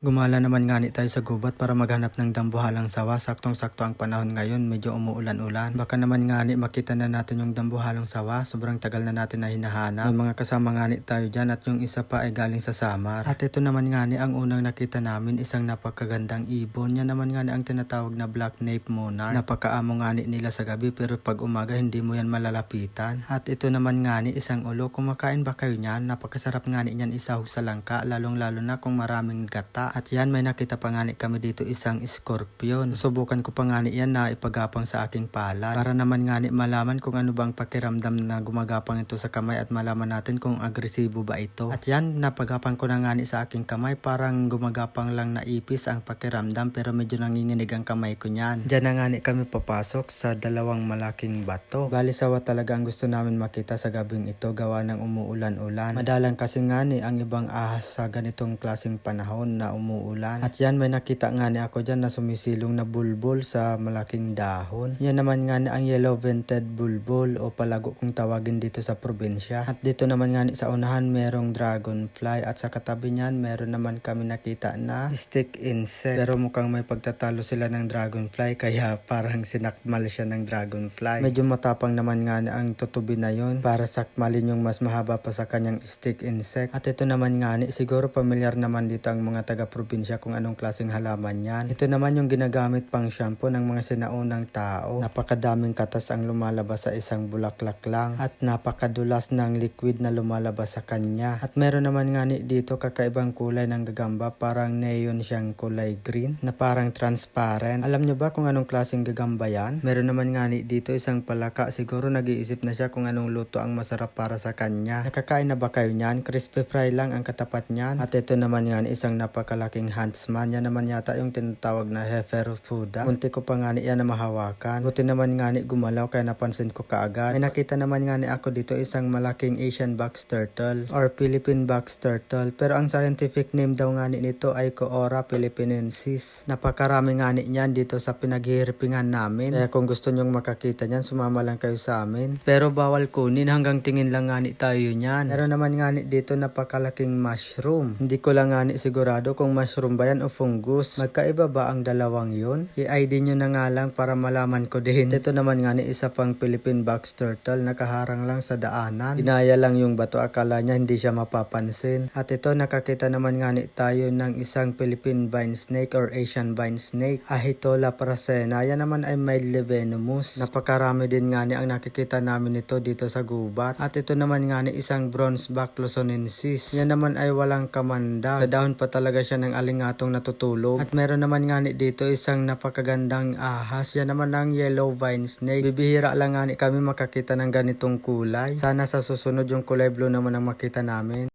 Gumala naman nga tayo sa gubat para maghanap ng dambuhalang sawa. Saktong-sakto ang panahon ngayon, medyo umuulan-ulan. Baka naman nga makita na natin yung dambuhalang sawa. Sobrang tagal na natin na hinahanap. May mga kasama nga tayo dyan at yung isa pa ay galing sa Samar. At ito naman nga ang unang nakita namin, isang napakagandang ibon. Yan naman nga ang tinatawag na black nape monarch. Napakaamo nga nila sa gabi pero pag umaga hindi mo yan malalapitan. At ito naman nga isang ulo. Kumakain ba kayo niyan? Napakasarap nga niyan isahog sa langka, lalong-lalo na kung maraming gata. At yan, may nakita pa nga kami dito isang scorpion. Subukan ko pa nga yan na ipagapang sa aking palad. Para naman nga malaman kung ano bang pakiramdam na gumagapang ito sa kamay at malaman natin kung agresibo ba ito. At yan, napagapang ko na nga sa aking kamay. Parang gumagapang lang na ipis ang pakiramdam pero medyo nanginginig ang kamay ko niyan. Diyan na nga kami papasok sa dalawang malaking bato. Bali sawa talaga ang gusto namin makita sa gabing ito gawa ng umuulan-ulan. Madalang kasi nga ang ibang ahas sa ganitong klaseng panahon na umuulan. At yan, may nakita nga ako dyan na sumisilong na bulbul sa malaking dahon. Yan naman nga ang yellow-vented bulbul o palago kung tawagin dito sa probinsya. At dito naman nga sa unahan merong dragonfly at sa katabi niyan meron naman kami nakita na stick insect. Pero mukhang may pagtatalo sila ng dragonfly kaya parang sinakmal siya ng dragonfly. Medyo matapang naman nga ang tutubi na yon para sakmalin yung mas mahaba pa sa kanyang stick insect. At ito naman nga siguro pamilyar naman dito ang mga taga-probinsya kung anong klaseng halaman yan. Ito naman yung ginagamit pang shampoo ng mga sinaunang tao. Napakadaming katas ang lumalabas sa isang bulaklak lang at napakadulas ng liquid na lumalabas sa kanya. At meron naman nga dito kakaibang kulay ng gagamba, parang neon siyang kulay green na parang transparent. Alam nyo ba kung anong klaseng gagamba yan? Meron naman nga dito isang palaka, siguro nag-iisip na siya kung anong luto ang masarap para sa kanya. Nakakain na ba kayo niyan? Crispy fry lang ang katapat niyan. At ito naman nga isang napakalaking huntsman. Yan naman yata yung tinatawag na Heiferopoda. Munti ko pa nga yan na mahawakan. Buti naman nga gumalaw kaya napansin ko kaagad. May nakita naman nga ako dito isang malaking Asian box turtle or Philippine box turtle. Pero ang scientific name daw nga nito ay Coora philippinensis. Napakarami nga niyan dito sa pinaghihirpingan namin. Kaya kung gusto nyong makakita niyan, sumama lang kayo sa amin. Pero bawal kunin, hanggang tingin lang nga tayo niyan. Pero naman nga dito napakalaking mushroom. Hindi ko lang nga sigurado kung mushroom ba yan o fungus. Magkaiba ba ang dalawang yun? I-ID nyo na nga lang para malaman ko din. Ito naman nga isa pang Philippine box turtle, nakaharang lang sa daanan. Dinaya lang yung bato, akala niya hindi siya mapapansin. At ito nakakita naman nga tayo ng isang Philippine vine snake or Asian vine snake, Ahitola prasena. Yan naman ay mildly venomous. Napakarami din nga ang nakikita namin ito dito sa gubat. At ito naman nga isang bronzeback luzonensis. Yan naman ay walang kamandag. Sa dahon pa talaga siya ng alingatong natutulog. At meron naman nga dito isang napakagandang ahas. Yan naman ang yellow vine snake. Bibihira lang nga kami makakita ng ganitong kulay. Sana sa susunod yung kulay blue naman ang makita namin.